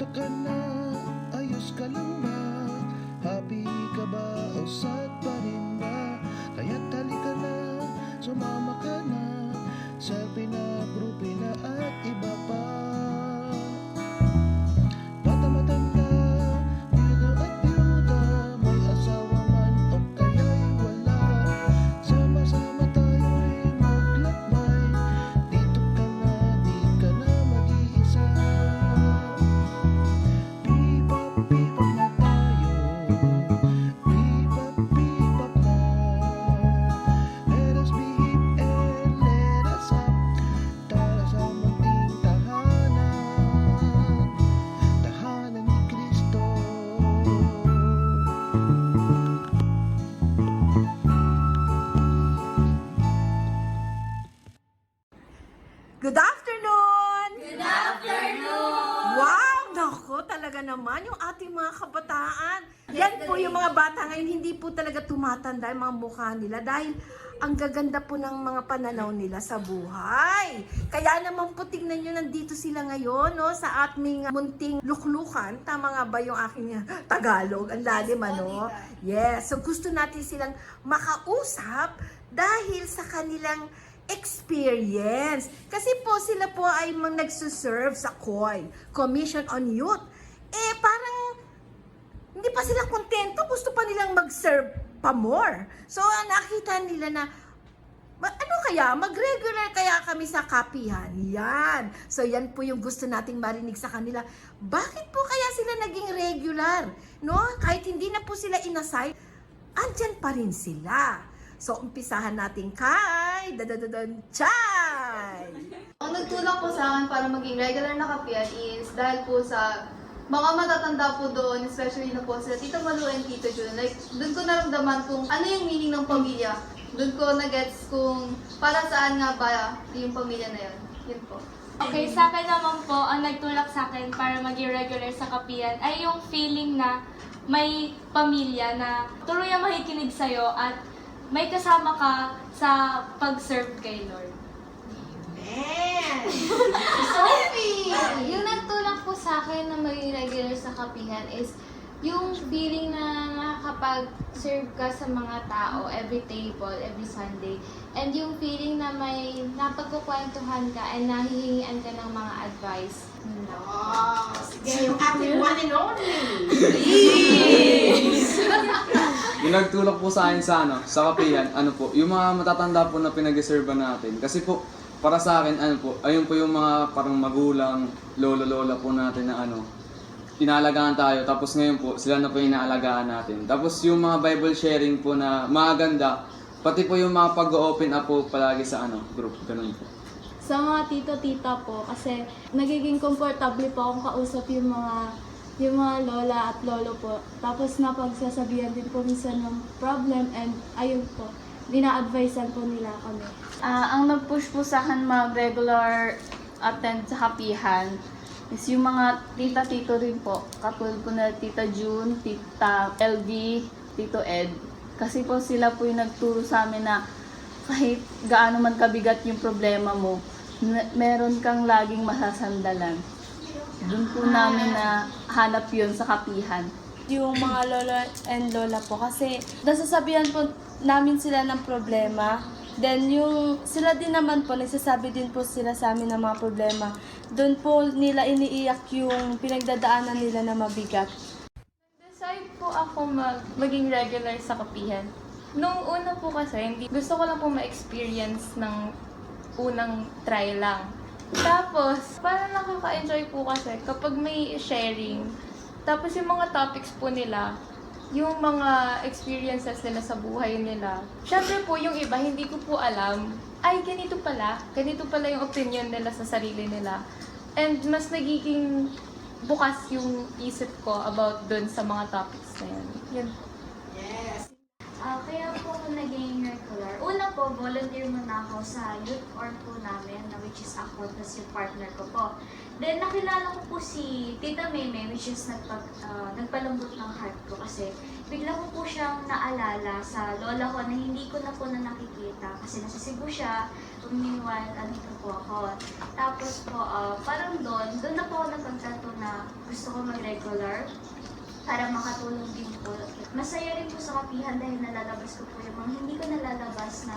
Kamusta ka na? Ayos ka lang ba? Happy ka ba? O sad pa rin ba? Kaya't halika na, sumama ka na selfie na, groupie na at iba pa. Bata matanda, bida at byuda, may asawa man o kaya'y wala. Sama-sama tayo'y maglakbay, dito ka na, di ka na mag-iisa. Bebop, bebop na tayo, bebop, bebop na. Let us be hip and let us up, tara sa munting tahanan, tahanan ni Kristo. Good afternoon! Good afternoon! Wow! Naku, talaga naman yung ating mga kabataan. Yan po yung mga bata ngayon, hindi po talaga tumatanda yung mga mukha nila dahil ang gaganda po ng mga pananaw nila sa buhay. Kaya naman po tingnan nyo, nandito sila ngayon no, sa ating munting luklukan. Tama nga ba yung aking Tagalog? Ang lalim ano? Yes, so gusto natin silang makausap dahil sa kanilang experience. Kasi po sila po ay nagsuserve sa COY, Commission on Youth. Eh parang hindi pa sila kontento, gusto pa nilang mag-serve pa more. So nakita nila na ano kaya, mag-regular kaya kami sa kapihan. Yan. So yan po yung gusto nating marinig sa kanila. Bakit po kaya sila naging regular? No? Kahit hindi na po sila inassign, andyan pa rin sila. So, umpisahan natin kay Dadadadon Chay! Ang nagtulak po sa akin para maging regular na kapihan is dahil po sa mga matatanda po doon, especially na po sila Tita Malu and Tito Jun. Like, doon ko naramdaman kung ano yung meaning ng pamilya. Doon ko na-gets kung para saan nga ba yung pamilya na yun. Yun po. Okay, sa akin naman po, ang nagtulak sa akin para maging regular sa kapihan ay yung feeling na may pamilya na tuluyang makikinig sa'yo at may kasama ka sa pag-serve kay Lord. Amen! Sophie! Yung nagtulak po sa akin na maging regular sa kapihan is yung feeling na nakakapag-serve ka sa mga tao every table, every Sunday. And yung feeling na may napagkukwentuhan ka and nahihingian ka ng mga advice. Oh, sige, yung ating one and only. Yung nagtulak po sa akin sa kapihan, yung mga matatanda po na pinag-serve natin. Kasi po, para sa akin, ayun po yung mga parang magulang, lolo-lola po natin na inaalagaan tayo. Tapos ngayon po, sila na po yung inaalagaan natin. Tapos yung mga Bible sharing po na maganda, pati po yung mga pag-open up po palagi sa group, ganun po. Sa mga tito-tita po, kasi nagiging comfortable po akong kausap yung mga lola at lolo po. Tapos napagsasabihan din po minsan ng problem and ayun po, dina-advisean po nila kami. Ang nag-push po sa akin mag-regular attend sa kapihan is yung mga tita-tito rin po. Katulad po na Tita June, Tita LV, Tito Ed. Kasi po sila po yung nagturo sa amin na kahit gaano man kabigat yung problema mo, meron kang laging masasandalan. Doon po namin na hanap yun sa kapihan. Yung mga lolo and lola po kasi nasasabihan po namin sila ng problema. Then yung sila din naman po, nagsasabi din po sila sa amin ng mga problema. Doon po nila iniiyak yung pinagdadaanan nila na mabigat. Decide po ako maging regular sa kapihan. Nung una po kasi, gusto ko lang po ma-experience ng unang try lang. Tapos, parang nakaka-enjoy po kasi kapag may sharing. Tapos yung mga topics po nila, yung mga experiences nila sa buhay nila. Syempre po, yung iba, hindi ko po alam, ay ganito pala yung opinion nila sa sarili nila. And mas nagiging bukas yung isip ko about dun sa mga topics na yun. Yun. Yes. Kaya po ako naging regular. Una po, nagpo-volunteer muna ako sa youth org po namin, na which is ako, tas yung partner ko po. Then nakilala ko po si Tita Meme, which is nagpalambot ng heart ko kasi bigla ko po siyang naalala sa lola ko na hindi ko na po nakikita kasi nasa Cebu siya, meanwhile andito po ako. Tapos po, parang doon na po ako nagpagtanto na gusto ko mag-regular para makatulong din po. Masaya rin po sa kapihan dahil nalalabas ko po yung mga hindi ko nalalabas na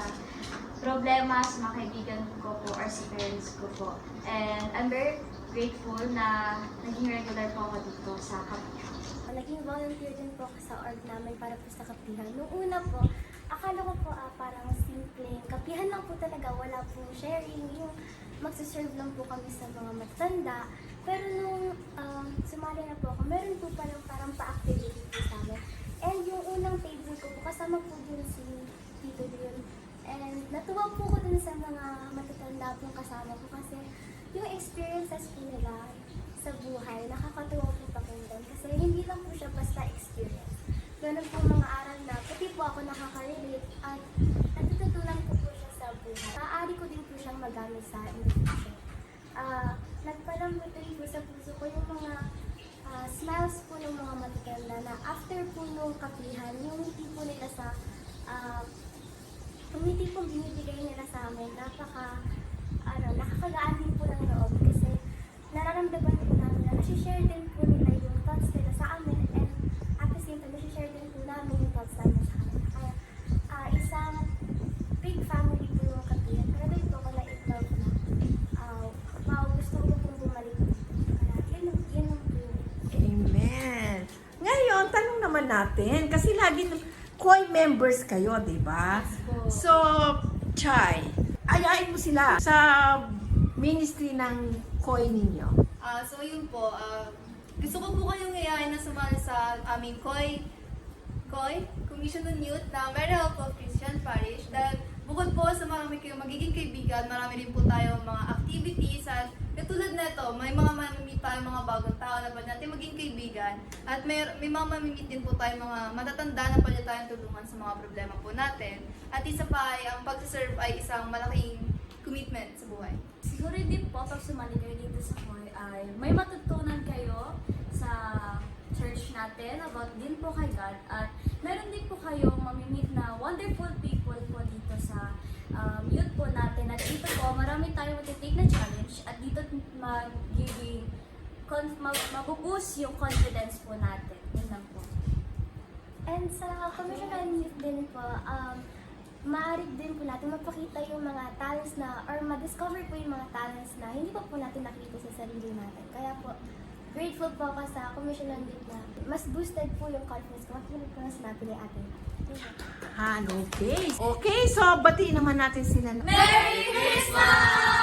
problema sa mga kaibigan ko po or sa parents ko po. And I'm very grateful na naging regular po ako dito sa kapihan. Naging volunteer din po ako sa org namin para po sa kapihan. Noong una po, akala ko po parang simpleng kapihan lang po talaga, wala pong sharing, yung magsaserve lang po kami sa mga matanda. Pero nung sumali na po ako, meron po parang pa-activity po sa amin. And yung unang table ko po, kasama po din si Tito Dion. And natuwa po ko dun sa mga matatanda pong kasama ko kasi yung experiences po nila sa buhay, nakakatuwa po pakinggan. Kasi hindi lang po siya basta experience. Ganun po mga aral na, pati po ako nakaka-relate at natututunan ko po siya sa buhay. Maaari ko din po siyang magamit sa in the future. Nagpalambot din po sa puso ko yung mga smiles po ng mga matatanda na after po nung kapihan, yung ngiti po nila sa ngiti po binibigay nila sa amin, nakakagaan din po ng loob kasi nararamdaman po namin na nasi-share din po nila yung thoughts nila sa amin and at the same time nasi-share din po namin yung thoughts namin sa amin. Kaya isang big family po yung kapihan. Kaya din po ako na-involve na gusto ko pong bumalik dito. Kaya yun ang po. Amen. Ngayon, tanong naman natin, kasi lagi COI members kayo, di ba? So, Chay, ayain mo sila sa ministry ng COI ninyo. So yun po, gusto ko po kayong ngayain na sumali sa aming COI, Commission on Youth na Mary Help of Christian Parish. Dahil bukod po sa marami kayong magiging kaibigan, marami rin po tayong mga activities at katulad na ito, may mga mamimit tayong mga bagong tao na pwede natin maging kaibigan at may mga mamimit din po tayong mga matatanda na pwede tayong tulungan sa mga problema po natin. At isa pa ay ang pag-serve ay isang malaking commitment sa buhay. Siguro din po, pag sumali kayo dito sa COI, ay may matutunan kayo sa church natin about din po kay God at meron din po kayong mamimit na wonderful people po dito sa youth po natin at dito po marami tayong mag-take na challenge at dito magiging mabuboost yung confidence po natin. Yun lang po. And sa Commission on Youth din po, maaari din po natin mapakita yung mga talents na, or ma-discover po yung mga talents na hindi pa po natin nakita sa sarili natin. Kaya po, grateful po ako sa Commission on Youth na mas boosted po yung confidence ko. Matulad ko na sinabi ni ate. Okay. Okay, so batiin naman natin sila. Merry Christmas!